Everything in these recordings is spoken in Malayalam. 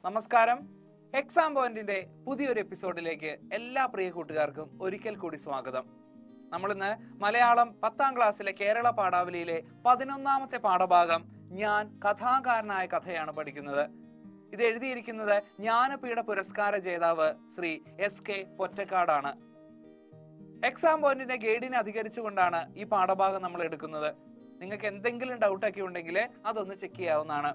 നമസ്കാരം. എക്സാം പോയിന്റിന്റെ പുതിയൊരു എപ്പിസോഡിലേക്ക് എല്ലാ പ്രിയ കൂട്ടുകാർക്കും ഒരിക്കൽ കൂടി സ്വാഗതം. നമ്മളിന്ന് മലയാളം 10ാം ക്ലാസ്സിലെ കേരള പാഠാവലിയിലെ 11ാമത്തെ പാഠഭാഗം ഞാൻ കഥാകാരനായ കഥയാണ് പഠിക്കുന്നത്. ഇത് എഴുതിയിരിക്കുന്നത് ജ്ഞാനപീഠ പുരസ്കാര ജേതാവ് ശ്രീ SK പൊറ്റക്കാടാണ്. എക്സാം പോയിന്റിന്റെ ഗൈഡിനെ അധികരിച്ചുകൊണ്ടാണ് ഈ പാഠഭാഗം നമ്മൾ എടുക്കുന്നത്. നിങ്ങൾക്ക് എന്തെങ്കിലും ഡൗട്ടൊക്കെ ഉണ്ടെങ്കിൽ അതൊന്ന് ചെക്ക് ചെയ്യാവുന്നതാണ്.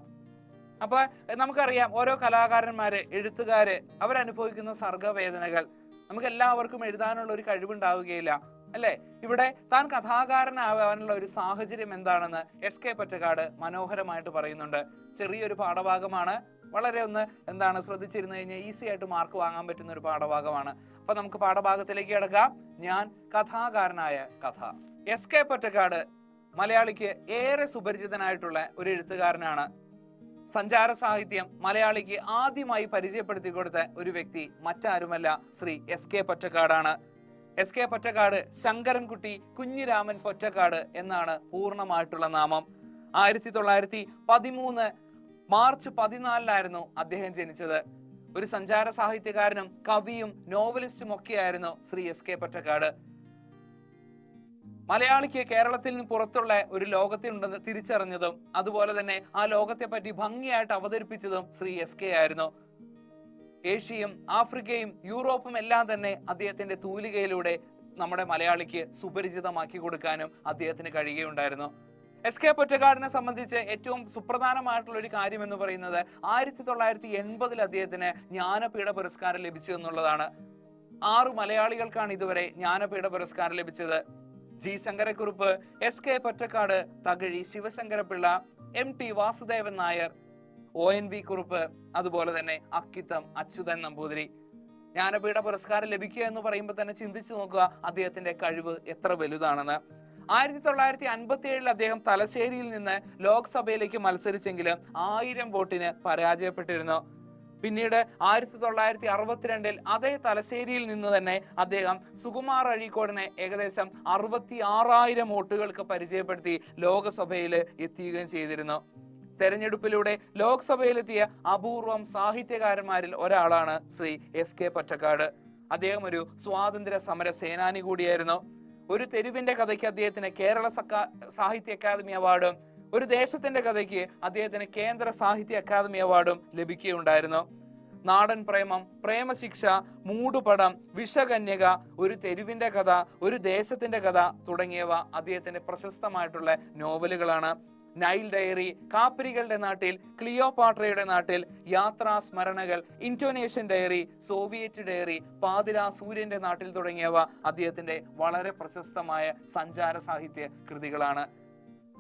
അപ്പൊ നമുക്കറിയാം, ഓരോ കലാകാരന്മാര്, എഴുത്തുകാര് അവരനുഭവിക്കുന്ന സർഗവേദനകൾ. നമുക്ക് എല്ലാവർക്കും എഴുതാനുള്ള ഒരു കഴിവുണ്ടാവുകയില്ല, അല്ലെ? ഇവിടെ താൻ കഥാകാരനാവാനുള്ള ഒരു സാഹചര്യം എന്താണെന്ന് SK പൊറ്റക്കാട് മനോഹരമായിട്ട് പറയുന്നുണ്ട്. ചെറിയൊരു പാഠഭാഗമാണ്, വളരെ ഒന്ന് ശ്രദ്ധിച്ചിരുന്നു കഴിഞ്ഞാൽ ഈസി ആയിട്ട് മാർക്ക് വാങ്ങാൻ പറ്റുന്ന ഒരു പാഠഭാഗമാണ്. അപ്പൊ നമുക്ക് പാഠഭാഗത്തിലേക്ക് കിടക്കാം. ഞാൻ കഥാകാരനായ കഥ. SK പൊറ്റക്കാട് മലയാളിക്ക് ഏറെ സുപരിചിതനായിട്ടുള്ള ഒരു എഴുത്തുകാരനാണ്. സഞ്ചാര സാഹിത്യം മലയാളിക്ക് ആദ്യമായി പരിചയപ്പെടുത്തി കൊടുത്ത ഒരു വ്യക്തി മറ്റാരുമല്ല, ശ്രീ SK പൊറ്റക്കാടാണ്. SK പൊറ്റക്കാട് ശങ്കരൻകുട്ടി കുഞ്ഞിരാമൻ പൊറ്റക്കാട് എന്നാണ് പൂർണ്ണമായിട്ടുള്ള നാമം. 1913 മാർച്ച് 14 അദ്ദേഹം ജനിച്ചത്. ഒരു സഞ്ചാര സാഹിത്യകാരനും കവിയും നോവലിസ്റ്റും ഒക്കെയായിരുന്നു ശ്രീ SK പൊറ്റക്കാട്. മലയാളിക്ക് കേരളത്തിൽ നിന്ന് പുറത്തുള്ള ഒരു ലോകത്തിനുണ്ടെന്ന് തിരിച്ചറിഞ്ഞതും അതുപോലെ തന്നെ ആ ലോകത്തെ പറ്റി ഭംഗിയായിട്ട് അവതരിപ്പിച്ചതും ശ്രീ SK ആയിരുന്നു. ഏഷ്യയും ആഫ്രിക്കയും യൂറോപ്പും എല്ലാം തന്നെ അദ്ദേഹത്തിന്റെ തൂലികയിലൂടെ നമ്മുടെ മലയാളിക്ക് സുപരിചിതമാക്കി കൊടുക്കാനും അദ്ദേഹത്തിന് കഴിയുകയുണ്ടായിരുന്നു. SK പൊറ്റക്കാടിനെ സംബന്ധിച്ച് ഏറ്റവും സുപ്രധാനമായിട്ടുള്ള ഒരു കാര്യം എന്ന് പറയുന്നത് 1980 അദ്ദേഹത്തിന് ജ്ഞാനപീഠ പുരസ്കാരം ലഭിച്ചു എന്നുള്ളതാണ്. 6 മലയാളികൾക്കാണ് ഇതുവരെ ജ്ഞാനപീഠ പുരസ്കാരം ലഭിച്ചത്. G Sankara Kurup, SK Pottekkatt, Thakazhi Sivasankara Pillai, MT Vasudevan Nair, ONV Kurup, അതുപോലെ തന്നെ അക്കിത്തം അച്യുതൻ നമ്പൂതിരി. ജ്ഞാനപീഠ പുരസ്കാരം ലഭിക്കുക എന്ന് പറയുമ്പോൾ തന്നെ ചിന്തിച്ചു നോക്കുക അദ്ദേഹത്തിന്റെ കഴിവ് എത്ര വലുതാണെന്ന്. 1957 അദ്ദേഹം തലശ്ശേരിയിൽ നിന്ന് ലോക്സഭയിലേക്ക് മത്സരിച്ചെങ്കിലും 1000 വോട്ടിന് പരാജയപ്പെട്ടിരുന്നു. പിന്നീട് 1962 അതേ തലശ്ശേരിയിൽ നിന്ന് തന്നെ അദ്ദേഹം സുകുമാർ അഴീക്കോടിനെ ഏകദേശം 66,000 വോട്ടുകൾക്ക് പരിചയപ്പെടുത്തി ലോകസഭയിൽ എത്തിയുകയും ചെയ്തിരുന്നു. തെരഞ്ഞെടുപ്പിലൂടെ ലോക്സഭയിലെത്തിയ അപൂർവം സാഹിത്യകാരന്മാരിൽ ഒരാളാണ് ശ്രീ SK പൊറ്റക്കാട്. അദ്ദേഹം ഒരു സ്വാതന്ത്ര്യ സമര സേനാനി കൂടിയായിരുന്നു. ഒരു തെരുവിന്റെ കഥയ്ക്ക് അദ്ദേഹത്തിന് കേരള സാഹിത്യ അക്കാദമി അവാർഡും ഒരു ദേശത്തിന്റെ കഥയ്ക്ക് അദ്ദേഹത്തിന് കേന്ദ്ര സാഹിത്യ അക്കാദമി അവാർഡും ലഭിക്കുകയുണ്ടായിരുന്നു. നാടൻ പ്രേമം, പ്രേമശിക്ഷ, മൂടുപടം, വിഷകന്യക, ഒരു തെരുവിന്റെ കഥ, ഒരു ദേശത്തിന്റെ കഥ തുടങ്ങിയവ അദ്ദേഹത്തിന്റെ പ്രശസ്തമായിട്ടുള്ള നോവലുകളാണ്. നൈൽ ഡയറി, കാപ്പരികളുടെ നാട്ടിൽ, ക്ലിയോപാട്രയുടെ നാട്ടിൽ, യാത്രാ സ്മരണകൾ, ഇൻറ്റോനേഷൻ ഡയറി, സോവിയറ്റ് ഡയറി, പാതിരാ സൂര്യന്റെ നാട്ടിൽ തുടങ്ങിയവ അദ്ദേഹത്തിന്റെ വളരെ പ്രശസ്തമായ സഞ്ചാര സാഹിത്യ കൃതികളാണ്.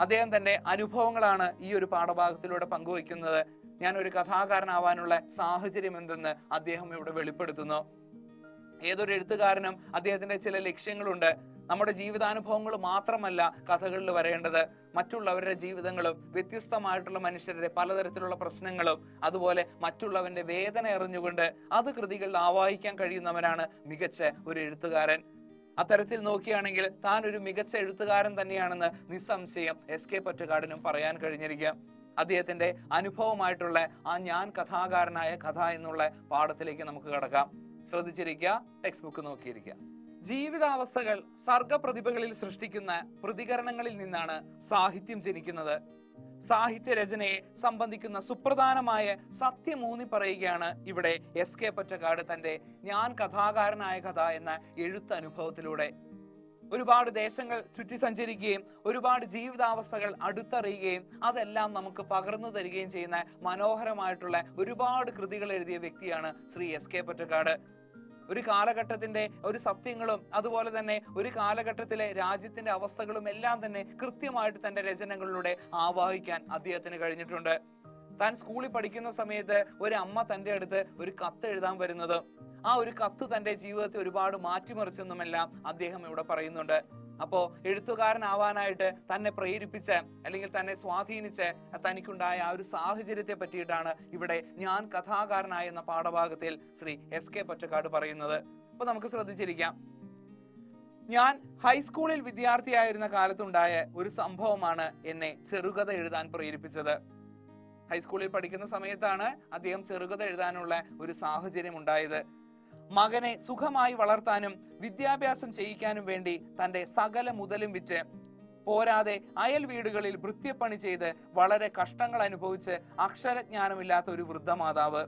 അദ്ദേഹം തന്റെ അനുഭവങ്ങളാണ് ഈ ഒരു പാഠഭാഗത്തിലൂടെ പങ്കുവയ്ക്കുന്നത്. ഞാൻ ഒരു കഥാകാരനാവാനുള്ള സാഹചര്യം എന്തെന്ന് അദ്ദേഹം ഇവിടെ വെളിപ്പെടുത്തുന്നു. ഏതൊരു എഴുത്തുകാരനും അദ്ദേഹത്തിന്റെ ചില ലക്ഷ്യങ്ങളുണ്ട്. നമ്മുടെ ജീവിതാനുഭവങ്ങൾ മാത്രമല്ല കഥകളിൽ വരേണ്ടത്, മറ്റുള്ളവരുടെ ജീവിതങ്ങളും വ്യത്യസ്തമായിട്ടുള്ള മനുഷ്യരുടെ പലതരത്തിലുള്ള പ്രശ്നങ്ങളും അതുപോലെ മറ്റുള്ളവന്റെ വേദന അറിഞ്ഞുകൊണ്ട് അത് കൃതികളിൽ ആവാഹിക്കാൻ കഴിയുന്നവനാണ് മികച്ച ഒരു എഴുത്തുകാരൻ. അത്തരത്തിൽ നോക്കുകയാണെങ്കിൽ താൻ ഒരു മികച്ച എഴുത്തുകാരൻ തന്നെയാണെന്ന് നിസ്സംശയം SK പൊറ്റക്കാടിനും പറയാൻ കഴിഞ്ഞിരിക്കാം. അദ്ദേഹത്തിന്റെ അനുഭവമായിട്ടുള്ള ആ ഞാൻ കഥാകാരനായ കഥ എന്നുള്ള പാഠത്തിലേക്ക് നമുക്ക് കടക്കാം. ശ്രദ്ധിച്ചിരിക്കുക, ടെക്സ്റ്റ് ബുക്ക് നോക്കിയിരിക്കുക. ജീവിതാവസ്ഥകൾ സർഗപ്രതിഭകളിൽ സൃഷ്ടിക്കുന്ന പ്രതികരണങ്ങളിൽ നിന്നാണ് സാഹിത്യം ജനിക്കുന്നത്. സാഹിത്യ രചനയെ സംബന്ധിക്കുന്ന സുപ്രധാനമായ സത്യമൂന്നി പറയുകയാണ് ഇവിടെ SK പൊറ്റക്കാട് തന്റെ ഞാൻ കഥാകാരനായ കഥ എന്ന എഴുത്തനുഭവത്തിലൂടെ. ഒരുപാട് ദേശങ്ങൾ ചുറ്റി സഞ്ചരിക്കുകയും ഒരുപാട് ജീവിതാവസ്ഥകൾ അടുത്തറിയുകയും അതെല്ലാം നമുക്ക് പകർന്നു തരികയും ചെയ്യുന്ന മനോഹരമായിട്ടുള്ള ഒരുപാട് കൃതികൾ എഴുതിയ വ്യക്തിയാണ് ശ്രീ SK പൊറ്റക്കാട്. ഒരു കാലഘട്ടത്തിന്റെ ഒരു സത്യങ്ങളും അതുപോലെ തന്നെ ഒരു കാലഘട്ടത്തിലെ രാജ്യത്തിന്റെ അവസ്ഥകളും എല്ലാം തന്നെ കൃത്യമായിട്ട് തന്റെ രചനകളിലൂടെ ആവാഹിക്കാൻ അദ്ദേഹത്തിന് കഴിഞ്ഞിട്ടുണ്ട്. താൻ സ്കൂളിൽ പഠിക്കുന്ന സമയത്ത് ഒരു അമ്മ തന്റെ അടുത്ത് ഒരു കത്ത് എഴുതാൻ വരുന്നത്, ആ ഒരു കത്ത് തന്റെ ജീവിതത്തെ ഒരുപാട് മാറ്റിമറിച്ചെന്നുമെല്ലാം അദ്ദേഹം ഇവിടെ പറയുന്നുണ്ട്. അപ്പോ എഴുത്തുകാരനാവാനായിട്ട് തന്നെ പ്രേരിപ്പിച്ച അല്ലെങ്കിൽ തന്നെ സ്വാധീനിച്ച് തനിക്കുണ്ടായ ആ ഒരു സാഹചര്യത്തെ പറ്റിയിട്ടാണ് ഇവിടെ ഞാൻ കഥാകാരനായ എന്ന പാഠഭാഗത്തിൽ ശ്രീ SK പൊറ്റക്കാട് പറയുന്നത്. അപ്പൊ നമുക്ക് ശ്രദ്ധിച്ചിരിക്കാം. ഞാൻ ഹൈസ്കൂളിൽ വിദ്യാർത്ഥിയായിരുന്ന കാലത്തുണ്ടായ ഒരു സംഭവമാണ് എന്നെ ചെറുകഥ എഴുതാൻ പ്രേരിപ്പിച്ചത്. ഹൈസ്കൂളിൽ പഠിക്കുന്ന സമയത്താണ് അദ്ദേഹം ചെറുകഥ എഴുതാനുള്ള ഒരു സാഹചര്യം ഉണ്ടായത്. മകനെ സുഖമായി വളർത്താനും വിദ്യാഭ്യാസം ചെയ്യിക്കാനും വേണ്ടി തന്റെ സകല മുതലും വിറ്റ്, പോരാതെ അയൽ വീടുകളിൽ വൃത്യപ്പണി ചെയ്ത് വളരെ കഷ്ടങ്ങൾ അനുഭവിച്ച് അക്ഷരജ്ഞാനമില്ലാത്ത ഒരു വൃദ്ധമാതാവ്.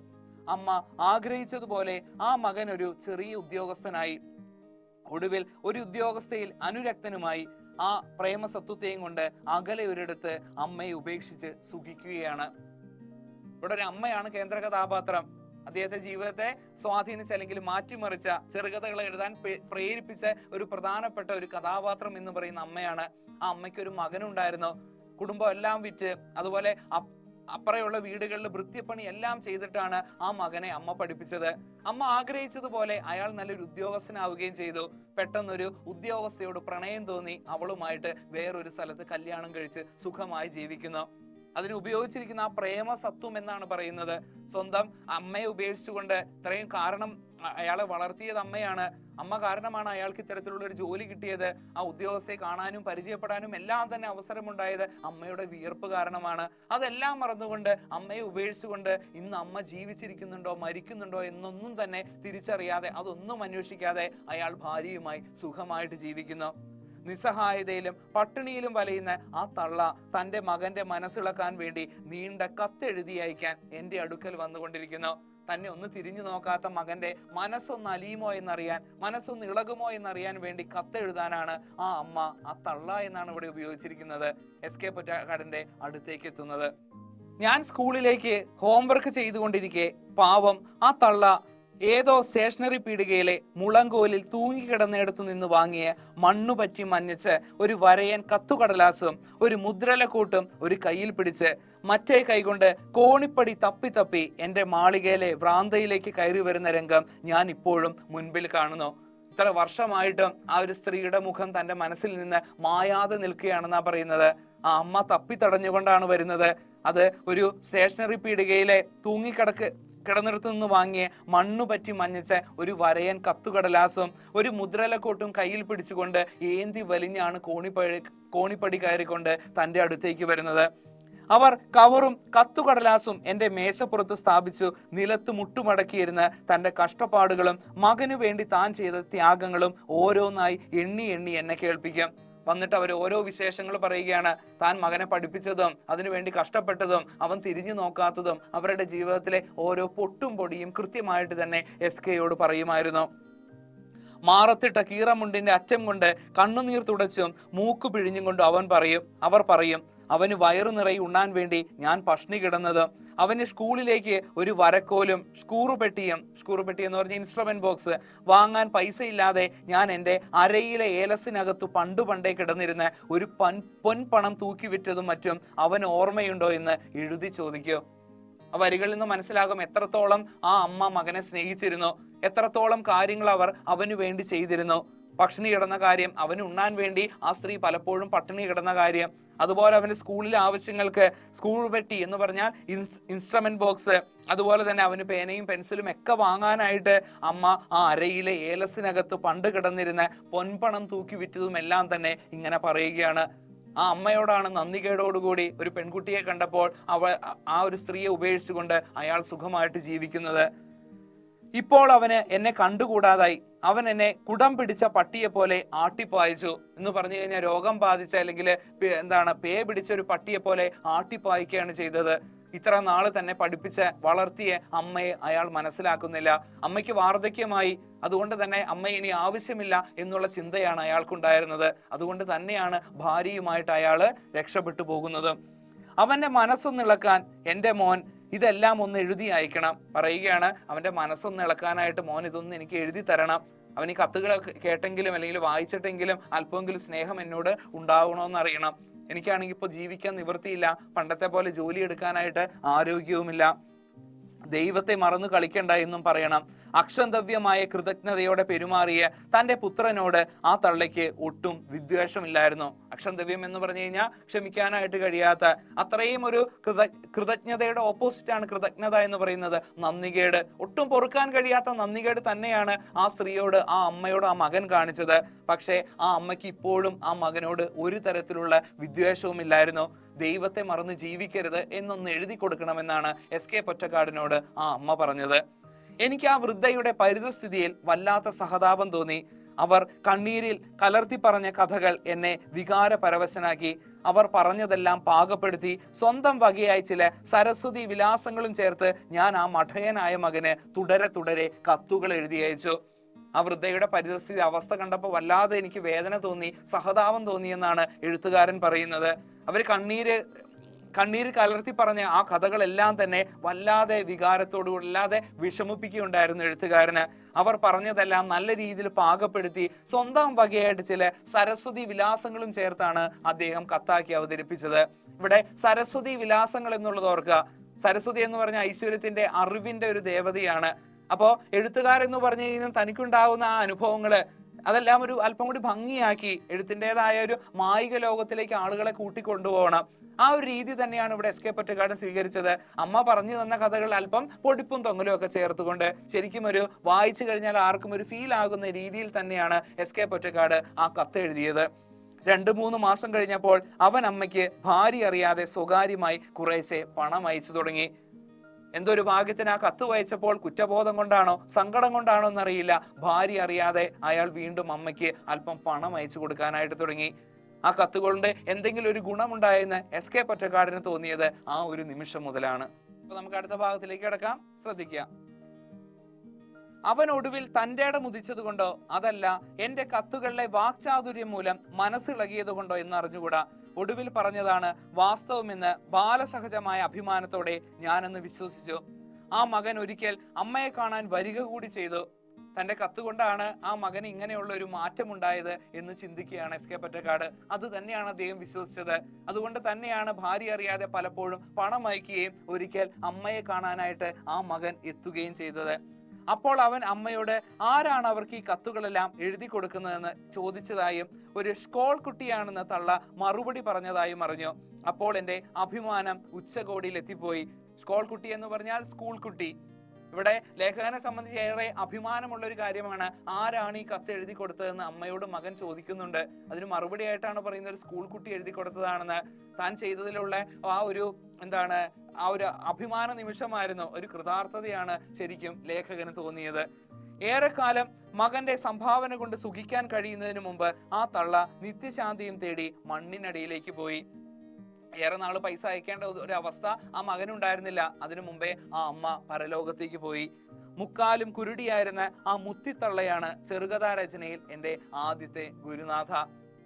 അമ്മ ആഗ്രഹിച്ചതുപോലെ ആ മകൻ ഒരു ചെറിയ ഉദ്യോഗസ്ഥനായി. ഒടുവിൽ ഒരു ഉദ്യോഗസ്ഥയിൽ അനുരക്തനുമായി ആ പ്രേമസത്വത്തെയും കൊണ്ട് അകലെ ഒരിടത്ത് അമ്മയെ ഉപേക്ഷിച്ച് സുഖിക്കുകയാണ്. ഇവിടെ ഒരു അമ്മയാണ് കേന്ദ്ര കഥാപാത്രം. അദ്ദേഹത്തെ ജീവിതത്തെ സ്വാധീനിച്ച അല്ലെങ്കിൽ മാറ്റിമറിച്ച, ചെറുകഥകൾ എഴുതാൻ പ്രേരിപ്പിച്ച ഒരു പ്രധാനപ്പെട്ട ഒരു കഥാപാത്രം എന്ന് പറയുന്ന അമ്മയാണ്. ആ അമ്മയ്ക്ക് ഒരു മകനുണ്ടായിരുന്നു. കുടുംബം എല്ലാം വിറ്റ്, അതുപോലെ അപ്പറയുള്ള വീടുകളിൽ വൃത്യപ്പണി എല്ലാം ചെയ്തിട്ടാണ് ആ മകനെ അമ്മ പഠിപ്പിച്ചത്. അമ്മ ആഗ്രഹിച്ചതുപോലെ അയാൾ നല്ലൊരു ഉദ്യോഗസ്ഥനാവുകയും ചെയ്തു. പെട്ടെന്നൊരു ഉദ്യോഗസ്ഥയോട് പ്രണയം തോന്നി അവളുമായിട്ട് വേറൊരു സ്ഥലത്ത് കല്യാണം കഴിച്ച് സുഖമായി ജീവിക്കുന്നു. അതിന് ഉപയോഗിച്ചിരിക്കുന്ന ആ പ്രേമസത്വം എന്നാണ് പറയുന്നത്. സ്വന്തം അമ്മയെ ഉപേക്ഷിച്ചുകൊണ്ട്, ഇത്രയും കാരണം അയാളെ വളർത്തിയത് അമ്മയാണ്. അമ്മ കാരണമാണ് അയാൾക്ക് ഇത്തരത്തിലുള്ള ഒരു ജോലി കിട്ടിയത്. ആ ഉദ്യോഗസ്ഥയെ കാണാനും പരിചയപ്പെടാനും എല്ലാം തന്നെ അവസരമുണ്ടായത് അമ്മയുടെ വിയർപ്പ് കാരണമാണ്. അതെല്ലാം മറന്നുകൊണ്ട്, അമ്മയെ ഉപേക്ഷിച്ചുകൊണ്ട് ഇന്ന് അമ്മ ജീവിച്ചിരിക്കുന്നുണ്ടോ മരിക്കുന്നുണ്ടോ എന്നൊന്നും തന്നെ തിരിച്ചറിയാതെ, അതൊന്നും അന്വേഷിക്കാതെ അയാൾ ഭാര്യയുമായി സുഖമായിട്ട് ജീവിക്കുന്നു. നിസ്സഹായതയിലും പട്ടിണിയിലും വലയുന്ന ആ തള്ള തന്റെ മകന്റെ മനസ്സിളക്കാൻ വേണ്ടി നീണ്ട കത്തെഴുതി അയക്കാൻ എന്റെ അടുക്കൽ വന്നുകൊണ്ടിരിക്കുന്നു. തന്നെ ഒന്ന് തിരിഞ്ഞു നോക്കാത്ത മകന്റെ മനസ്സൊന്ന് അലിയുമോ എന്നറിയാൻ, മനസ്സൊന്ന് ഇളകുമോ എന്നറിയാൻ വേണ്ടി കത്തെഴുതാനാണ് ആ അമ്മ, ആ തള്ള എന്നാണ് ഇവിടെ ഉപയോഗിച്ചിരിക്കുന്നത്, എസ്.കെ. പൊറ്റക്കാടിന്റെ അടുത്തേക്ക് എത്തുന്നത്. ഞാൻ സ്കൂളിലേക്ക് ഹോംവർക്ക് ചെയ്തുകൊണ്ടിരിക്കെ പാവം ആ തള്ള ഏതോ സ്റ്റേഷനറി പീടികയിലെ മുളങ്കോലിൽ തൂങ്ങിക്കിടന്നിടത്തു നിന്ന് വാങ്ങിയ മണ്ണുപറ്റി മഞ്ഞച്ച് ഒരു വരയൻ കത്തുകടലാസും ഒരു മുദ്രലക്കൂട്ടും ഒരു കയ്യിൽ പിടിച്ച് മറ്റേ കൈകൊണ്ട് കോണിപ്പടി തപ്പി തപ്പി എന്റെ മാളികയിലെ ഭ്രാന്തയിലേക്ക് കയറി വരുന്ന രംഗം ഞാൻ ഇപ്പോഴും മുൻപിൽ കാണുന്നു. ഇത്ര വർഷമായിട്ടും ആ ഒരു സ്ത്രീയുടെ മുഖം തന്റെ മനസ്സിൽ നിന്ന് മായാതെ നിൽക്കുകയാണെന്നാ പറയുന്നത്. ആ അമ്മ തപ്പി തടഞ്ഞുകൊണ്ടാണ് വരുന്നത്. അത് ഒരു സ്റ്റേഷനറി പീടികയിലെ കിടന്നിടത്തു നിന്ന് വാങ്ങിയ മണ്ണുപറ്റി മഞ്ഞച്ച ഒരു വരയൻ കത്തുകടലാസും ഒരു മുദ്രലക്കോട്ടും കയ്യിൽ പിടിച്ചുകൊണ്ട് ഏന്തി വലിഞ്ഞാണ് കോണിപ്പടി കയറിക്കൊണ്ട് തന്റെ അടുത്തേക്ക് വരുന്നത്. അവർ കവറും കത്തുകടലാസും എന്റെ മേശപ്പുറത്ത് സ്ഥാപിച്ചു നിലത്ത് മുട്ടുമടക്കിയിരുന്ന് തന്റെ കഷ്ടപ്പാടുകളും മകനു വേണ്ടി താൻ ചെയ്ത ത്യാഗങ്ങളും ഓരോന്നായി എണ്ണി എണ്ണി എന്നെ കേൾപ്പിക്കും. വന്നിട്ട് അവർ ഓരോ വിശേഷങ്ങൾ പറയുകയാണ്. താൻ മകനെ പഠിപ്പിച്ചതും അതിനുവേണ്ടി കഷ്ടപ്പെട്ടതും അവൻ തിരിഞ്ഞു നോക്കാത്തതും അവരുടെ ജീവിതത്തിലെ ഓരോ പൊട്ടും പൊടിയും കൃത്യമായിട്ട് തന്നെ എസ്.കെയോട് പറയുമായിരുന്നു. മാറത്തിട്ട കീറമുണ്ടിന്റെ അറ്റം കൊണ്ട് കണ്ണുനീർ തുടച്ചും മൂക്ക് പിഴിഞ്ഞും കൊണ്ട് അവർ പറയും അവന് വയറു നിറയെ ഉണ്ണാൻ വേണ്ടി ഞാൻ പഷ്ണി കിടന്നത്. അവന് സ്കൂളിലേക്ക് ഒരു വരക്കോലും സ്കൂറുപെട്ടി എന്ന് പറഞ്ഞ ഇൻസ്ട്രുമെന്റ് ബോക്സ് വാങ്ങാൻ പൈസ ഇല്ലാതെ ഞാൻ എൻ്റെ അരയിലെ ഏലസിനകത്തു പണ്ടേ കിടന്നിരുന്ന ഒരു പൊൻപണം തൂക്കി വിറ്റതും മറ്റും അവന് ഓർമ്മയുണ്ടോ എന്ന് എഴുതി ചോദിക്കൂ. ആ വരികളിൽ നിന്ന് മനസ്സിലാകും എത്രത്തോളം ആ അമ്മ മകനെ സ്നേഹിച്ചിരുന്നു, എത്രത്തോളം കാര്യങ്ങൾ അവർ അവന് വേണ്ടി ചെയ്തിരുന്നു. പട്ടിണി കിടന്ന കാര്യം, അവന് ഉണ്ണാൻ വേണ്ടി ആ സ്ത്രീ പലപ്പോഴും പട്ടിണി കിടന്ന കാര്യം, അതുപോലെ അവന്റെ സ്കൂളിലെ ആവശ്യങ്ങൾക്ക് സ്കൂൾ പെട്ടി എന്ന് പറഞ്ഞാൽ ഇൻസ്ട്രുമെന്റ് ബോക്സ്, അതുപോലെ തന്നെ അവന് പേനയും പെൻസിലും ഒക്കെ വാങ്ങാനായിട്ട് അമ്മ ആ അരയിലെ ഏലസിനകത്ത് പണ്ട് കിടന്നിരുന്ന പൊൻപണം തൂക്കി വിറ്റതും എല്ലാം തന്നെ ഇങ്ങനെ പറയുകയാണ്. ആ അമ്മയോടാണ് നന്ദികേടോടുകൂടി ഒരു പെൺകുട്ടിയെ കണ്ടപ്പോൾ ആ ഒരു സ്ത്രീയെ ഉപേക്ഷിച്ചുകൊണ്ട് അയാൾ സുഖമായിട്ട് ജീവിക്കുന്നത്. ഇപ്പോൾ അവന് എന്നെ കണ്ടുകൂടാതായി. അവൻ എന്നെ കുടം പിടിച്ച പട്ടിയെ പോലെ ആട്ടിപ്പായിച്ചു എന്ന് പറഞ്ഞു കഴിഞ്ഞാൽ രോഗം ബാധിച്ച അല്ലെങ്കിൽ പേ പിടിച്ച ഒരു പട്ടിയെ പോലെ ആട്ടിപ്പായിക്കുകയാണ് ചെയ്തത്. ഇത്ര നാള് തന്നെ പഠിപ്പിച്ച് വളർത്തിയ അമ്മയെ അയാൾ മനസ്സിലാക്കുന്നില്ല. അമ്മയ്ക്ക് വാർദ്ധക്യമായി, അതുകൊണ്ട് തന്നെ അമ്മ ഇനി ആവശ്യമില്ല എന്നുള്ള ചിന്തയാണ് അയാൾക്കുണ്ടായിരുന്നത്. അതുകൊണ്ട് തന്നെയാണ് ഭാര്യയുമായിട്ട് അയാള് രക്ഷപ്പെട്ടു പോകുന്നത്. അവന്റെ മനസ്സൊന്നിളക്കാൻ എൻ്റെ മോൻ ഇതെല്ലാം ഒന്ന് എഴുതി അയക്കണം പറയുകയാണ്. അവന്റെ മനസ്സൊന്ന് ഇളക്കാനായിട്ട് മോൻ ഇതൊന്ന് എനിക്ക് എഴുതി തരണം. അവൻ ഈ കത്തുകളൊക്കെ കേട്ടെങ്കിലും അല്ലെങ്കിൽ വായിച്ചിട്ടെങ്കിലും അല്പമെങ്കിലും സ്നേഹം എന്നോട് ഉണ്ടാവണമെന്ന് അറിയണം. എനിക്കാണെങ്കിൽ ഇപ്പോൾ ജീവിക്കാൻ നിവൃത്തിയില്ല, പണ്ടത്തെ പോലെ ജോലി എടുക്കാനായിട്ട് ആരോഗ്യവുമില്ല. ദൈവത്തെ മറന്നു കളിക്കണ്ട എന്നും പറയണം. അക്ഷന്തവ്യമായ കൃതജ്ഞതയോടെ പെരുമാറിയ തന്റെ പുത്രനോട് ആ തള്ളയ്ക്ക് ഒട്ടും വിദ്വേഷമില്ലായിരുന്നു. അക്ഷന്തവ്യം എന്ന് പറഞ്ഞു കഴിഞ്ഞാൽ ക്ഷമിക്കാനായിട്ട് കഴിയാത്ത, അത്രയും ഒരു കൃതജ്ഞതയുടെ ഓപ്പോസിറ്റാണ് കൃതജ്ഞത എന്ന് പറയുന്നത്. നന്ദികേട്, ഒട്ടും പൊറുക്കാൻ കഴിയാത്ത നന്ദികേട് തന്നെയാണ് ആ സ്ത്രീയോട്, ആ അമ്മയോട് ആ മകൻ കാണിച്ചത്. പക്ഷേ ആ അമ്മയ്ക്ക് ഇപ്പോഴും ആ മകനോട് ഒരു തരത്തിലുള്ള വിദ്വേഷവും ഇല്ലായിരുന്നു. ദൈവത്തെ മറന്ന് ജീവിക്കരുത് എന്നൊന്ന് എഴുതി കൊടുക്കണമെന്നാണ് എസ്.കെ. പൊറ്റക്കാടിനോട് ആ അമ്മ പറഞ്ഞത്. എനിക്ക് ആ വൃദ്ധയുടെ പരിതസ്ഥിതിയിൽ വല്ലാത്ത സഹതാപം തോന്നി. അവർ കണ്ണീരിൽ കലർത്തി പറഞ്ഞ കഥകൾ എന്നെ വികാരപരവശനാക്കി. അവർ പറഞ്ഞതെല്ലാം പാകപ്പെടുത്തി സ്വന്തം വകയായി ചില സരസ്വതി വിലാസങ്ങളും ചേർത്ത് ഞാൻ ആ മഠയനായ മകന് തുടരെ കത്തുകൾ എഴുതി അയച്ചു. ആ വൃദ്ധയുടെ പരിതസ്ഥിതി അവസ്ഥ കണ്ടപ്പോൾ വല്ലാതെ എനിക്ക് വേദന തോന്നി, സഹതാപം തോന്നിയെന്നാണ് എഴുത്തുകാരൻ പറയുന്നത്. അവർ കണ്ണീര് കലർത്തി പറഞ്ഞ ആ കഥകളെല്ലാം തന്നെ വല്ലാതെ വികാരത്തോടു വല്ലാതെ വിഷമിപ്പിക്കുകയുണ്ടായിരുന്നു എഴുത്തുകാരന്. അവർ പറഞ്ഞതെല്ലാം നല്ല രീതിയിൽ പാകപ്പെടുത്തി സ്വന്തം വകയായിട്ട് ചില സരസ്വതി വിലാസങ്ങളും ചേർത്താണ് അദ്ദേഹം കത്താക്കി അവതരിപ്പിച്ചത്. ഇവിടെ സരസ്വതി വിലാസങ്ങൾ എന്നുള്ളത് ഓർക്കുക. സരസ്വതി എന്ന് പറഞ്ഞ ഐശ്വര്യത്തിന്റെ, അറിവിന്റെ ഒരു ദേവതയാണ്. അപ്പോ എഴുത്തുകാരെന്ന് പറഞ്ഞു കഴിഞ്ഞാൽ തനിക്കുണ്ടാവുന്ന ആ അനുഭവങ്ങള് അതെല്ലാം ഒരു അല്പം കൂടി ഭംഗിയാക്കി എഴുത്തിൻ്റെതായ ഒരു മായിക ലോകത്തിലേക്ക് ആളുകളെ കൂട്ടിക്കൊണ്ടുപോകണം. ആ ഒരു രീതി തന്നെയാണ് ഇവിടെ എസ്.കെ. പൊറ്റക്കാട് സ്വീകരിച്ചത്. അമ്മ പറഞ്ഞു തന്ന കഥകൾ അല്പം പൊടിപ്പും തൊങ്ങലും ഒക്കെ ചേർത്തുകൊണ്ട് ശരിക്കും ഒരു വായിച്ചു കഴിഞ്ഞാൽ ആർക്കും ഒരു ഫീൽ ആകുന്ന രീതിയിൽ തന്നെയാണ് എസ്.കെ. പൊറ്റക്കാട് ആ കത്ത് എഴുതിയത്. 2-3 മാസം കഴിഞ്ഞപ്പോൾ അവൻ അമ്മയ്ക്ക് ഭാര്യ അറിയാതെ സ്വകാര്യമായി കുറേശ്ശെ പണം അയച്ചു തുടങ്ങി. എന്തൊരു ഭാഗ്യത്തിന് ആ കത്ത് വായിച്ചപ്പോൾ കുറ്റബോധം കൊണ്ടാണോ സങ്കടം കൊണ്ടാണോ എന്നറിയില്ല, ഭാര്യ അറിയാതെ അയാൾ വീണ്ടും അമ്മയ്ക്ക് അല്പം പണം അയച്ചു കൊടുക്കാനായിട്ട് തുടങ്ങി. ആ കത്തുകളുടെ എന്തെങ്കിലും ഒരു ഗുണമുണ്ടായെന്ന് എസ്.കെ. പൊറ്റക്കാടിന് തോന്നിയത് ആ ഒരു നിമിഷം മുതലാണ്. അപ്പൊ നമുക്ക് അടുത്ത ഭാഗത്തിലേക്ക് കിടക്കാം, ശ്രദ്ധിക്കുക. അവൻ ഒടുവിൽ തന്റെ ഇടം ഉദിച്ചത് കൊണ്ടോ അതല്ല എന്റെ കത്തുകളിലെ വാക്ചാതുര്യം മൂലം മനസ്സിളകിയത് കൊണ്ടോ എന്നറിഞ്ഞുകൂടാ, ഒടുവിൽ പറഞ്ഞതാണ് വാസ്തവമെന്ന് ബാലസഹജമായ അഭിമാനത്തോടെ ഞാനെന്ന് വിശ്വസിച്ചു. ആ മകൻ ഒരിക്കൽ അമ്മയെ കാണാൻ വരിക കൂടി ചെയ്തു. തന്റെ കത്തുകൊണ്ടാണ് ആ മകന് ഇങ്ങനെയുള്ള ഒരു മാറ്റം ഉണ്ടായത് എന്ന് ചിന്തിക്കുകയാണ് എസ്.കെ. പൊറ്റക്കാട്. അത് തന്നെയാണ് അദ്ദേഹം വിശ്വസിച്ചത്. അതുകൊണ്ട് തന്നെയാണ് ഭാര്യ അറിയാതെ പലപ്പോഴും പണം അയക്കുകയും ഒരിക്കൽ അമ്മയെ കാണാനായിട്ട് ആ മകൻ എത്തുകയും ചെയ്തത്. അപ്പോൾ അവൻ അമ്മയോട് ആരാണ് അവർക്ക് ഈ കത്തുകളെല്ലാം എഴുതി കൊടുക്കുന്നതെന്ന് ചോദിച്ചതായും ഒരു സ്കൂൾ കുട്ടിയാണെന്ന് തള്ള മറുപടി പറഞ്ഞതായും അറിഞ്ഞു. അപ്പോൾ എൻ്റെ അഭിമാനം ഉച്ചകോടിയിൽ എത്തിപ്പോയി. സ്കൂൾ കുട്ടി എന്ന് പറഞ്ഞാൽ സ്കൂൾ കുട്ടി. ഇവിടെ ലേഖകനെ സംബന്ധിച്ച് ഏറെ അഭിമാനമുള്ള ഒരു കാര്യമാണ് ആരാണ് ഈ കത്ത് എഴുതി കൊടുത്തതെന്ന് അമ്മയോട് മകൻ ചോദിക്കുന്നുണ്ട്. അതിന് മറുപടി ആയിട്ടാണ് പറയുന്നത് ഒരു സ്കൂൾ കുട്ടി എഴുതി കൊടുത്തതാണെന്ന്. താൻ ചെയ്തതിലുള്ള ആ ഒരു ആ ഒരു അഭിമാന നിമിഷമായിരുന്നു, ഒരു കൃതാർത്ഥതയാണ് ശരിക്കും ലേഖകന് തോന്നിയത്. ഏറെക്കാലം മകന്റെ സംഭാവന കൊണ്ട് സുഖിക്കാൻ കഴിയുന്നതിന് മുമ്പ് ആ തള്ള നിത്യശാന്തിയും തേടി മണ്ണിനടിയിലേക്ക് പോയി. ഏറെ നാള് പൈസ അയക്കേണ്ട ഒരു അവസ്ഥ ആ മകനുണ്ടായിരുന്നില്ല. അതിനു മുമ്പേ ആ അമ്മ പരലോകത്തേക്ക് പോയി. മുക്കാലും കുരുടിയായിരുന്ന ആ മുത്തിത്തള്ളയാണ് ചെറുകഥാ രചനയിൽ എൻ്റെ ആദ്യത്തെ ഗുരുനാഥ.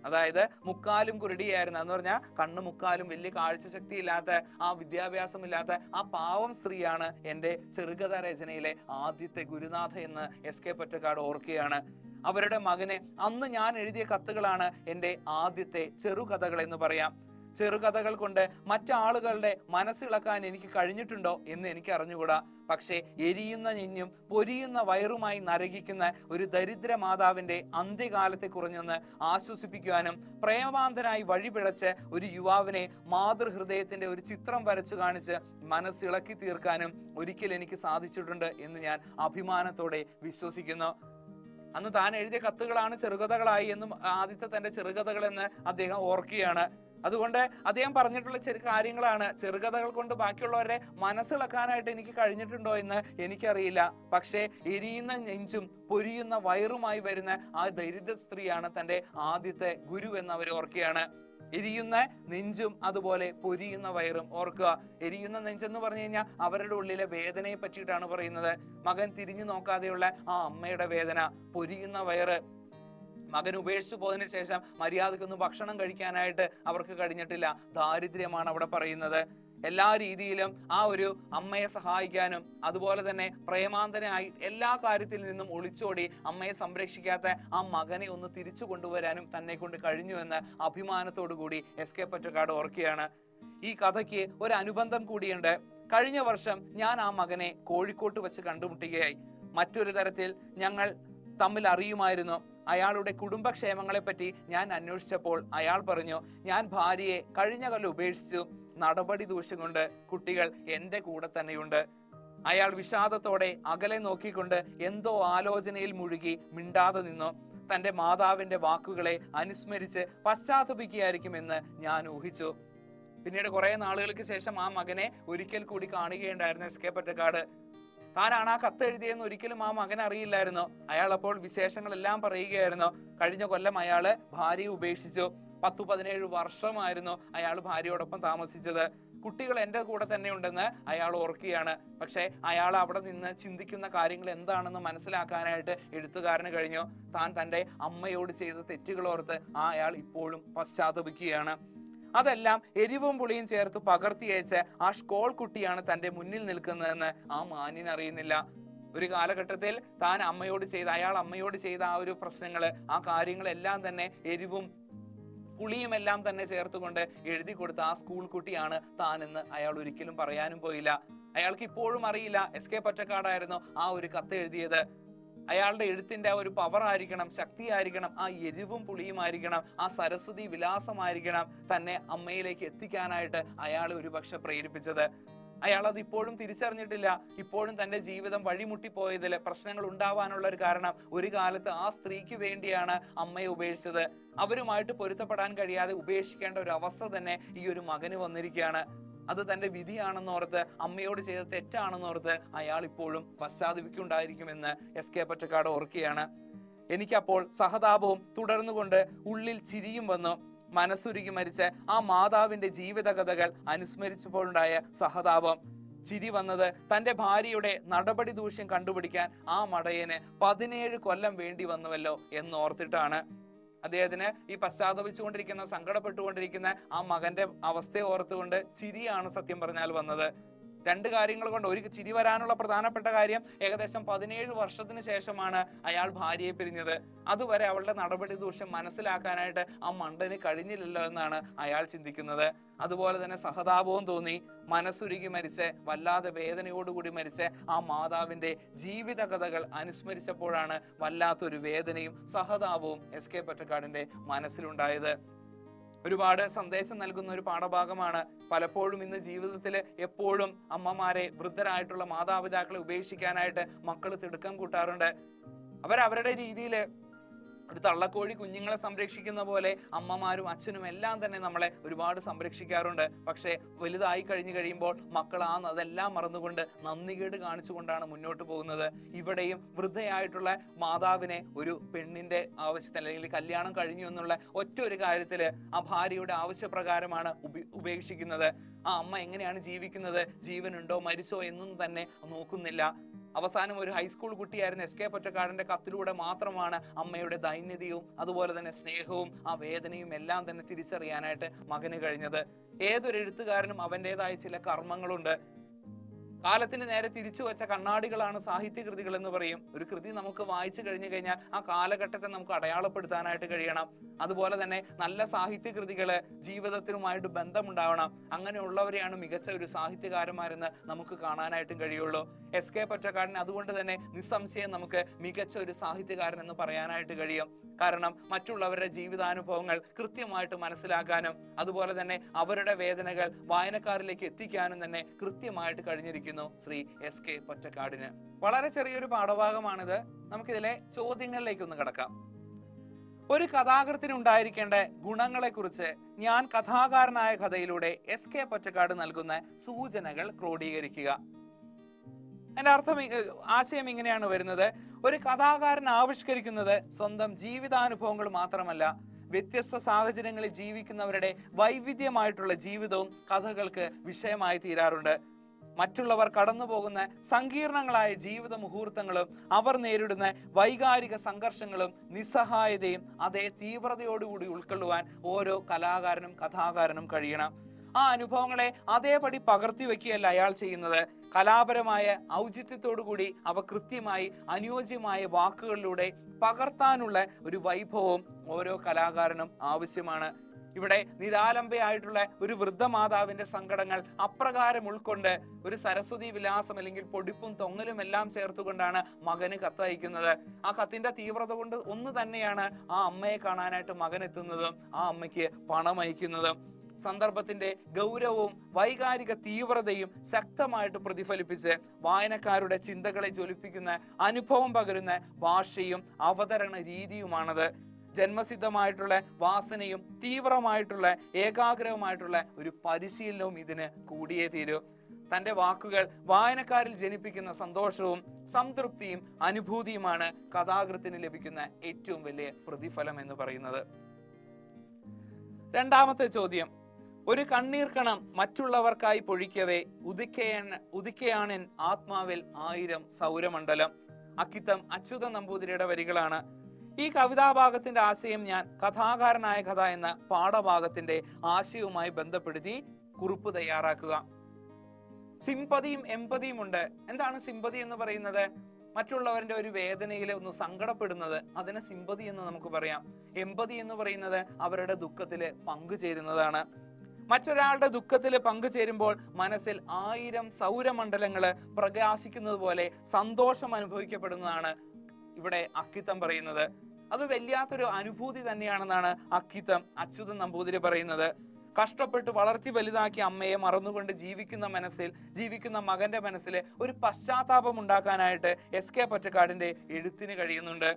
അതായത് മുക്കാലും കുരുടിയായിരുന്ന എന്ന് പറഞ്ഞാൽ കണ്ണു മുക്കാലും വലിയ കാഴ്ചശക്തി ഇല്ലാത്ത, ആ വിദ്യാഭ്യാസം ഇല്ലാത്ത ആ പാവം സ്ത്രീയാണ് എൻ്റെ ചെറുകഥാ രചനയിലെ ആദ്യത്തെ ഗുരുനാഥ എന്ന് എസ്.കെ. പൊറ്റക്കാട് ഓർക്കുകയാണ്. അവരുടെ മകന് അന്ന് ഞാൻ എഴുതിയ കത്തുകളാണ് എൻ്റെ ആദ്യത്തെ ചെറുകഥകൾ എന്ന് പറയാം. ചെറുകഥകൾ കൊണ്ട് മറ്റാളുകളുടെ മനസ്സിളക്കാൻ എനിക്ക് കഴിഞ്ഞിട്ടുണ്ടോ എന്ന് എനിക്ക് അറിഞ്ഞുകൂടാ. പക്ഷേ എരിയുന്ന നെഞ്ഞും പൊരിയുന്ന വയറുമായി നരകിക്കുന്ന ഒരു ദരിദ്ര മാതാവിന്റെ അന്ത്യകാലത്തെ കുറഞ്ഞെന്ന് ആശ്വസിപ്പിക്കുവാനും പ്രേമാന്തനായി വഴിപിഴച്ച് ഒരു യുവാവിനെ മാതൃഹൃദയത്തിന്റെ ഒരു ചിത്രം വരച്ചു കാണിച്ച് മനസ്സിളക്കി തീർക്കാനും ഒരിക്കൽ എനിക്ക് സാധിച്ചിട്ടുണ്ട് എന്ന് ഞാൻ അഭിമാനത്തോടെ വിശ്വസിക്കുന്നു. അന്ന് താൻ എഴുതിയ കത്തുകളാണ് ചെറുകഥകളായി എന്നും ആദ്യത്തെ തന്റെ ചെറുകഥകൾ എന്ന് അദ്ദേഹം ഓർക്കുകയാണ്. അതുകൊണ്ട് അദ്ദേഹം പറഞ്ഞിട്ടുള്ള കാര്യങ്ങളാണ്. ചെറുകഥകൾ കൊണ്ട് ബാക്കിയുള്ളവരെ മനസ്സിളക്കാനായിട്ട് എനിക്ക് കഴിഞ്ഞിട്ടുണ്ടോ എന്ന് എനിക്കറിയില്ല. പക്ഷേ എരിയുന്ന നെഞ്ചും പൊരിയുന്ന വയറുമായി വരുന്ന ആ ദരിദ്ര സ്ത്രീയാണ് തന്റെ ആദ്യത്തെ ഗുരു എന്ന് അവർ ഓർക്കുകയാണ്. എരിയുന്ന നെഞ്ചും അതുപോലെ പൊരിയുന്ന വയറും ഓർക്കുക. എരിയുന്ന നെഞ്ചെന്ന് പറഞ്ഞു കഴിഞ്ഞാൽ അവരുടെ ഉള്ളിലെ വേദനയെ പറ്റിയിട്ടാണ് പറയുന്നത്. മകൻ തിരിഞ്ഞു നോക്കാതെയുള്ള ആ അമ്മയുടെ വേദന. പൊരിയുന്ന വയറ്, മകൻ ഉപേക്ഷിച്ചു പോയതിനു ശേഷം മര്യാദക്കൊന്നും ഭക്ഷണം കഴിക്കാനായിട്ട് അവർക്ക് കഴിഞ്ഞിട്ടില്ല. ദാരിദ്ര്യമാണ് അവിടെ പറയുന്നത്. എല്ലാ രീതിയിലും ആ ഒരു അമ്മയെ സഹായിക്കാനും അതുപോലെ തന്നെ പ്രേമാന്തനായി എല്ലാ കാര്യത്തിൽ നിന്നും ഒളിച്ചോടി അമ്മയെ സംരക്ഷിക്കാത്ത ആ മകനെ ഒന്ന് തിരിച്ചു കൊണ്ടുവരാനും തന്നെ കൊണ്ട് കഴിഞ്ഞുവെന്ന് അഭിമാനത്തോടു കൂടി എസ്.കെ. പൊറ്റക്കാട് ഓർക്കുകയാണ്. ഈ കഥയ്ക്ക് ഒരു അനുബന്ധം കൂടിയുണ്ട്. കഴിഞ്ഞ വർഷം ഞാൻ ആ മകനെ കോഴിക്കോട്ട് വെച്ച് കണ്ടുമുട്ടുകയായി. മറ്റൊരു തരത്തിൽ ഞങ്ങൾ തമ്മിൽ അറിയുമായിരുന്നു. അയാളുടെ കുടുംബക്ഷേമങ്ങളെ പറ്റി ഞാൻ അന്വേഷിച്ചപ്പോൾ അയാൾ പറഞ്ഞു, ഞാൻ ഭാര്യയെ കഴിഞ്ഞ കൊല്ലം ഉപേക്ഷിച്ചു. നടപടി ദൂഷ്യം കൊണ്ട് കുട്ടികൾ എന്റെ കൂടെ തന്നെയുണ്ട്. അയാൾ വിഷാദത്തോടെ അകലെ നോക്കിക്കൊണ്ട് എന്തോ ആലോചനയിൽ മുഴുകി മിണ്ടാതെ നിന്നു. തന്റെ മാതാവിന്റെ വാക്കുകളെ അനുസ്മരിച്ച് പശ്ചാത്തപിക്കുകയായിരിക്കുമെന്ന് ഞാൻ ഊഹിച്ചു. പിന്നീട് കുറെ നാളുകൾക്ക് ശേഷം ആ മകനെ ഒരിക്കൽ കൂടി കാണുകയുണ്ടായിരുന്നു എസ് കെ പൊറ്റക്കാട്. താനാണ് ആ കത്ത് എഴുതിയെന്ന് ഒരിക്കലും ആ മകൻ അറിയില്ലായിരുന്നു. അയാൾ അപ്പോൾ വിശേഷങ്ങളെല്ലാം പറയുകയായിരുന്നു. കഴിഞ്ഞ കൊല്ലം അയാള് ഭാര്യയെ ഉപേക്ഷിച്ചു. 10-17 വർഷമായിരുന്നു അയാൾ ഭാര്യയോടൊപ്പം താമസിച്ചത്. കുട്ടികൾ എന്റെ കൂടെ തന്നെ ഉണ്ടെന്ന് അയാൾ ഓർക്കുകയാണ്. പക്ഷെ അയാൾ അവിടെ നിന്ന് ചിന്തിക്കുന്ന കാര്യങ്ങൾ എന്താണെന്ന് മനസ്സിലാക്കാനായിട്ട് എഴുത്തുകാരന് കഴിഞ്ഞു. താൻ തന്റെ അമ്മയോട് ചെയ്ത തെറ്റുകൾ ഓർത്ത് അയാൾ ഇപ്പോഴും പശ്ചാത്തപിക്കുകയാണ്. അതെല്ലാം എരിവും പുളിയും ചേർത്ത് പകർത്തിയയച്ച് ആ സ്കോൾ കുട്ടിയാണ് തന്റെ മുന്നിൽ നിൽക്കുന്നതെന്ന് ആ മാന്യൻ അറിയുന്നില്ല. ഒരു കാലഘട്ടത്തിൽ താൻ അയാൾ അമ്മയോട് ചെയ്ത ആ ഒരു പ്രശ്നങ്ങള്, ആ കാര്യങ്ങളെല്ലാം തന്നെ എരിവും പുളിയും എല്ലാം തന്നെ ചേർത്തുകൊണ്ട് എഴുതി കൊടുത്ത ആ സ്കൂൾ കുട്ടിയാണ് താനെന്ന് അയാൾ ഒരിക്കലും പറയാനും പോയില്ല. അയാൾക്ക് ഇപ്പോഴും അറിയില്ല എസ് കെ പൊറ്റക്കാടായിരുന്നു ആ ഒരു കത്ത് എഴുതിയത്. അയാളുടെ എഴുത്തിന്റെ ആ ഒരു പവർ ആയിരിക്കണം, ശക്തിയായിരിക്കണം, ആ എരിവും പുളിയുമായിരിക്കണം, ആ സരസ്വതി വിലാസമായിരിക്കണം തന്നെ അമ്മയിലേക്ക് എത്തിക്കാനായിട്ട് അയാളെ ഒരുപക്ഷെ പ്രേരിപ്പിച്ചത്. അയാൾ അത് ഇപ്പോഴും തിരിച്ചറിഞ്ഞിട്ടില്ല. ഇപ്പോഴും തന്റെ ജീവിതം വഴിമുട്ടിപ്പോയതിൽ പ്രശ്നങ്ങൾ ഉണ്ടാവാനുള്ള ഒരു കാരണം, ഒരു കാലത്ത് ആ സ്ത്രീക്ക് വേണ്ടിയാണ് അമ്മയെ ഉപേക്ഷിച്ചത്. അവരുമായിട്ട് പൊരുത്തപ്പെടാൻ കഴിയാതെ ഉപേക്ഷിക്കേണ്ട ഒരു അവസ്ഥ തന്നെ ഈ ഒരു മകന് വന്നിരിക്കുകയാണ്. അത് തന്റെ വിധിയാണെന്നോർത്ത്, അമ്മയോട് ചെയ്ത തെറ്റാണെന്നോർത്ത് അയാൾ ഇപ്പോഴും പശ്ചാത്തപിക്കുണ്ടായിരിക്കുമെന്ന് എസ് കെ പൊറ്റക്കാട് ഓർക്കുകയാണ്. എനിക്കപ്പോൾ സഹതാപവും തുടർന്നുകൊണ്ട് ഉള്ളിൽ ചിരിയും വന്നു. മനസ്സുരുകി മരിച്ച ആ മാതാവിന്റെ ജീവിതകഥകൾ അനുസ്മരിച്ചപ്പോഴുണ്ടായ സഹതാപം. ചിരി വന്നത് തന്റെ ഭാര്യയുടെ നടപടി ദൂഷ്യം കണ്ടുപിടിക്കാൻ ആ മടയന് 17 കൊല്ലം വേണ്ടി വന്നുവല്ലോ എന്നോർത്തിട്ടാണ്. അദ്ദേഹത്തിന് ഈ പശ്ചാത്തപിച്ചുകൊണ്ടിരിക്കുന്ന, സങ്കടപ്പെട്ടുകൊണ്ടിരിക്കുന്ന ആ മകന്റെ അവസ്ഥയെ ഓർത്തുകൊണ്ട് ചിരിയാണ് സത്യം പറഞ്ഞാൽ വന്നത്. 2 കാര്യങ്ങൾ കൊണ്ട്. ഒരു ചിരി വരാനുള്ള പ്രധാനപ്പെട്ട കാര്യം, ഏകദേശം 17 വർഷത്തിന് ശേഷമാണ് അയാൾ ഭാര്യയെ പിരിഞ്ഞത്. അതുവരെ അവളുടെ നടപടി ദൂഷ്യം മനസ്സിലാക്കാനായിട്ട് ആ മണ്ടന് കഴിഞ്ഞില്ലല്ലോ എന്നാണ് അയാൾ ചിന്തിക്കുന്നത്. അതുപോലെ തന്നെ സഹതാപവും തോന്നി. മനസ്സുരുകി മരിച്ച്, വല്ലാതെ വേദനയോടുകൂടി മരിച്ച് ആ മാതാവിന്റെ ജീവിത കഥകൾ അനുസ്മരിച്ചപ്പോഴാണ് വല്ലാത്തൊരു വേദനയും സഹതാപവും എസ് കെ പൊറ്റക്കാടിന്റെ മനസ്സിലുണ്ടായത്. ഒരുപാട് സന്ദേശം നൽകുന്ന ഒരു പാഠഭാഗമാണ്. പലപ്പോഴും ഇന്ന് ജീവിതത്തിൽ എപ്പോഴും അമ്മമാരെ, വൃദ്ധരായിട്ടുള്ള മാതാപിതാക്കളെ ഉപേക്ഷിക്കാനായിട്ട് മക്കൾ തിടുക്കം കൂട്ടാറുണ്ട്. അവരവരുടെ രീതിയിൽ ഒരു തള്ളക്കോഴി കുഞ്ഞുങ്ങളെ സംരക്ഷിക്കുന്ന പോലെ അമ്മമാരും അച്ഛനും എല്ലാം തന്നെ നമ്മളെ ഒരുപാട് സംരക്ഷിക്കാറുണ്ട്. പക്ഷെ വലുതായി കഴിയുമ്പോൾ മക്കൾ അതെല്ലാം മറന്നുകൊണ്ട് നന്ദികേട് കാണിച്ചുകൊണ്ടാണ് മുന്നോട്ട് പോകുന്നത്. ഇവിടെയും വൃദ്ധയായിട്ടുള്ള മാതാവിനെ ഒരു പെണ്ണിന്റെ ആവശ്യത്തിൽ, അല്ലെങ്കിൽ കല്യാണം കഴിഞ്ഞു എന്നുള്ള ഒറ്റ ഒരു കാര്യത്തില് ആ ഭാര്യയുടെ ആവശ്യപ്രകാരമാണ് ഉപേക്ഷിക്കുന്നത്. ആ അമ്മ എങ്ങനെയാണ് ജീവിക്കുന്നത്, ജീവനുണ്ടോ മരിച്ചോ എന്നും തന്നെ നോക്കുന്നില്ല. അവസാനം ഒരു ഹൈസ്കൂൾ കുട്ടിയായിരുന്ന എസ് കെ പൊറ്റക്കാടിന്റെ കത്തിലൂടെ മാത്രമാണ് അമ്മയുടെ ദൈന്യതയും അതുപോലെ തന്നെ സ്നേഹവും ആ വേദനയും എല്ലാം തന്നെ തിരിച്ചറിയാനായിട്ട് മകന് കഴിഞ്ഞത്. ഏതൊരു എഴുത്തുകാരനും അവൻ്റെതായ ചില കർമ്മങ്ങളുണ്ട്. കാലത്തിന് നേരെ തിരിച്ചു വെച്ച കണ്ണാടികളാണ് സാഹിത്യകൃതികൾ എന്ന് പറയും. ഒരു കൃതി നമുക്ക് വായിച്ചു കഴിഞ്ഞു കഴിഞ്ഞാൽ ആ കാലഘട്ടത്തെ നമുക്ക് അടയാളപ്പെടുത്താനായിട്ട് കഴിയണം. അതുപോലെ തന്നെ നല്ല സാഹിത്യകൃതികള് ജീവിതത്തിനുമായിട്ട് ബന്ധമുണ്ടാവണം. അങ്ങനെയുള്ളവരെയാണ് മികച്ച ഒരു സാഹിത്യകാരന്മാരെന്ന് നമുക്ക് കാണാനായിട്ടും കഴിയുള്ളൂ. എസ് കെ പൊറ്റക്കാടിന് അതുകൊണ്ട് തന്നെ നിസ്സംശയം നമുക്ക് മികച്ച ഒരു സാഹിത്യകാരൻ എന്ന് പറയാനായിട്ട് കഴിയും. കാരണം മറ്റുള്ളവരുടെ ജീവിതാനുഭവങ്ങൾ കൃത്യമായിട്ട് മനസ്സിലാക്കാനും അതുപോലെ തന്നെ അവരുടെ വേദനകൾ വായനക്കാരിലേക്ക് എത്തിക്കാനും തന്നെ കൃത്യമായിട്ട് കഴിഞ്ഞിരിക്കുന്നു ശ്രീ എസ് കെ പൊറ്റക്കാടിന്. വളരെ ചെറിയൊരു പാഠഭാഗമാണിത്. നമുക്കിതിലെ ചോദ്യങ്ങളിലേക്കൊന്ന് കടക്കാം. ഒരു കഥാകൃത്തിന് ഉണ്ടായിരിക്കേണ്ട ഗുണങ്ങളെ കുറിച്ച് ഞാൻ കഥാകാരനായ കഥയിലൂടെ എസ് കെ പൊറ്റക്കാട് നൽകുന്ന സൂചനകൾ ക്രോഡീകരിക്കുക. എന്റെ ആശയം ഇങ്ങനെയാണ് വരുന്നത്. ഒരു കഥാകാരൻ ആവിഷ്കരിക്കുന്നത് സ്വന്തം ജീവിതാനുഭവങ്ങൾ മാത്രമല്ല, വ്യത്യസ്ത സാഹചര്യങ്ങളിൽ ജീവിക്കുന്നവരുടെ വൈവിധ്യമായിട്ടുള്ള ജീവിതവും കഥകൾക്ക് വിഷയമായി തീരാറുണ്ട്. മറ്റുള്ളവർ കടന്നു പോകുന്ന സങ്കീർണങ്ങളായ ജീവിത മുഹൂർത്തങ്ങളും അവർ നേരിടുന്ന വൈകാരിക സംഘർഷങ്ങളും നിസ്സഹായതയും അതേ തീവ്രതയോടുകൂടി ഉൾക്കൊള്ളുവാൻ ഓരോ കഥാകാരനും കഴിയണം. ആ അനുഭവങ്ങളെ അതേപടി പകർത്തി വയ്ക്കുകയല്ല അയാൾ ചെയ്യുന്നത്. കലാപരമായ ഔചിത്യത്തോടുകൂടി അവ കൃത്യമായി അനുയോജ്യമായ വാക്കുകളിലൂടെ പകർത്താനുള്ള ഒരു വൈഭവം ഓരോ കലാകാരനും ആവശ്യമാണ്. ഇവിടെ നിരാലംബയായിട്ടുള്ള ഒരു വൃദ്ധമാതാവിന്റെ സങ്കടങ്ങൾ അപ്രകാരം ഉൾക്കൊണ്ട് ഒരു സരസ്വതി വിലാസം അല്ലെങ്കിൽ പൊടിപ്പും തൊങ്ങലും എല്ലാം ചേർത്തുകൊണ്ടാണ് മകന് കത്തയക്കുന്നത്. ആ കത്തിന്റെ തീവ്രത കൊണ്ട് ഒന്ന് തന്നെയാണ് ആ അമ്മയെ കാണാനായിട്ട് മകൻ എത്തുന്നതും ആ അമ്മയ്ക്ക് പണം അയക്കുന്നതും. സന്ദർഭത്തിന്റെ ഗൗരവവും വൈകാരിക തീവ്രതയും ശക്തമായിട്ട് പ്രതിഫലിപ്പിച്ച് വായനക്കാരുടെ ചിന്തകളെ ജ്വലിപ്പിക്കുന്ന അനുഭവം പകരുന്ന ഭാഷയും അവതരണ രീതിയുമാണത്. ജന്മസിദ്ധമായിട്ടുള്ള വാസനയും തീവ്രമായിട്ടുള്ള ഏകാഗ്രവുമായിട്ടുള്ള ഒരു പരിശീലനവും ഇതിന് കൂടിയേ തീരൂ. തന്റെ വാക്കുകൾ വായനക്കാരിൽ ജനിപ്പിക്കുന്ന സന്തോഷവും സംതൃപ്തിയും അനുഭൂതിയുമാണ് കഥാകൃത്തിന് ലഭിക്കുന്ന ഏറ്റവും വലിയ പ്രതിഫലം എന്ന് പറയുന്നത്. രണ്ടാമത്തെ ചോദ്യം, ഒരു കണ്ണീർ കണം മറ്റുള്ളവർക്കായി പൊഴിക്കവേ ഉദിക്കയാണിൻ ആത്മാവിൽ 1000 സൗരമണ്ഡലം. അക്കിത്തം അച്യുതൻ നമ്പൂതിരിയുടെ വരികളാണ്. ഈ കവിതാഭാഗത്തിന്റെ ആശയം ഞാൻ കഥാകാരനായ കഥ എന്ന പാഠഭാഗത്തിന്റെ ആശയവുമായി ബന്ധപ്പെടുത്തി കുറിപ്പ് തയ്യാറാക്കുക. സിമ്പതിയും എമ്പതിയും ഉണ്ട്. എന്താണ് സിമ്പതി എന്ന് പറയുന്നത്? മറ്റുള്ളവരുടെ ഒരു വേദനയിൽ ഒന്ന് സങ്കടപ്പെടുന്നത്, അതിനെ സിമ്പതി എന്ന് നമുക്ക് പറയാം. എമ്പതി എന്ന് പറയുന്നത് അവരുടെ ദുഃഖത്തില് പങ്കുചേരുന്നതാണ്. മറ്റൊരാളുടെ ദുഃഖത്തിൽ പങ്കുചേരുമ്പോൾ മനസ്സിൽ 1000 സൗരമണ്ഡലങ്ങള് പ്രകാശിക്കുന്നത് പോലെ സന്തോഷം അനുഭവിക്കപ്പെടുന്നതാണ് ഇവിടെ അക്കിത്തം പറയുന്നത്. അത് വല്ലാത്തൊരു അനുഭൂതി തന്നെയാണെന്നാണ് അക്കിത്തം അച്യുതൻ നമ്പൂതിരി പറയുന്നത്. കഷ്ടപ്പെട്ട് വളർത്തി വലുതാക്കിയ അമ്മയെ മറന്നുകൊണ്ട് ജീവിക്കുന്ന മകന്റെ മനസ്സിൽ ഒരു പശ്ചാത്താപം ഉണ്ടാക്കാനായിട്ട് എസ്.കെ. പൊറ്റക്കാടിന്റെ എഴുത്തിന് കഴിയുന്നുണ്ട്.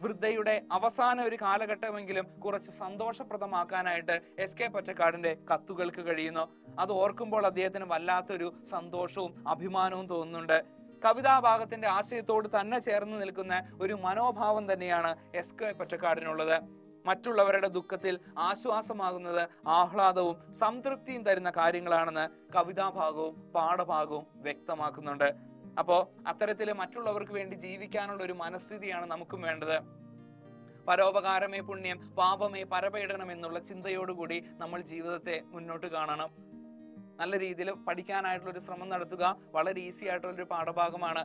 വൃദ്ധയുടെ അവസാന ഒരു കാലഘട്ടമെങ്കിലും കുറച്ച് സന്തോഷപ്രദമാക്കാനായിട്ട് എസ്.കെ. പൊറ്റക്കാടിന്റെ കത്തുകൾക്ക് കഴിയുന്നു. അത് ഓർക്കുമ്പോൾ അദ്ദേഹത്തിന് വല്ലാത്തൊരു സന്തോഷവും അഭിമാനവും തോന്നുന്നുണ്ട്. കവിതാഭാഗത്തിന്റെ ആശയത്തോട് തന്നെ ചേർന്ന് നിൽക്കുന്ന ഒരു മനോഭാവം തന്നെയാണ് എസ്.കെ. പൊറ്റക്കാടിനുള്ളത്. മറ്റുള്ളവരുടെ ദുഃഖത്തിൽ ആശ്വാസമാകുന്നത് ആഹ്ലാദവും സംതൃപ്തിയും തരുന്ന കാര്യങ്ങളാണെന്ന് കവിതാഭാഗവും പാഠഭാഗവും വ്യക്തമാക്കുന്നുണ്ട്. അപ്പോ അത്തരത്തില് മറ്റുള്ളവർക്ക് വേണ്ടി ജീവിക്കാനുള്ള ഒരു മനസ്ഥിതിയാണ് നമുക്കും വേണ്ടത്. പരോപകാരമേ പുണ്യം, പാപമേ പരപീഡനം എന്നുള്ള ചിന്തയോടുകൂടി നമ്മൾ ജീവിതത്തെ മുന്നോട്ട് കാണണം. നല്ല രീതിയിൽ പഠിക്കാനായിട്ടുള്ള ഒരു ശ്രമം നടത്തുക. വളരെ ഈസി ആയിട്ടുള്ളൊരു പാഠഭാഗമാണ്.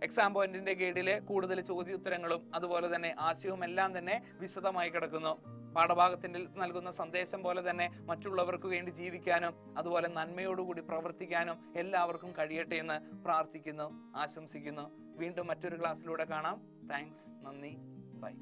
എക്സാം പോയിന്റിന്റെ ഗൈഡില് കൂടുതൽ ചോദ്യോത്തരങ്ങളും അതുപോലെ തന്നെ ആശയവും എല്ലാം തന്നെ വിശദമായി കിടക്കുന്നു. പാഠഭാഗത്തിൽ നൽകുന്ന സന്ദേശം പോലെ തന്നെ മറ്റുള്ളവർക്ക് വേണ്ടി ജീവിക്കാനും അതുപോലെ നന്മയോടുകൂടി പ്രവർത്തിക്കാനും എല്ലാവർക്കും കഴിയട്ടെ എന്ന് പ്രാർത്ഥിക്കുന്നു, ആശംസിക്കുന്നു. വീണ്ടും മറ്റൊരു ക്ലാസ്സിലൂടെ കാണാം. താങ്ക്സ്, നന്ദി, ബൈ.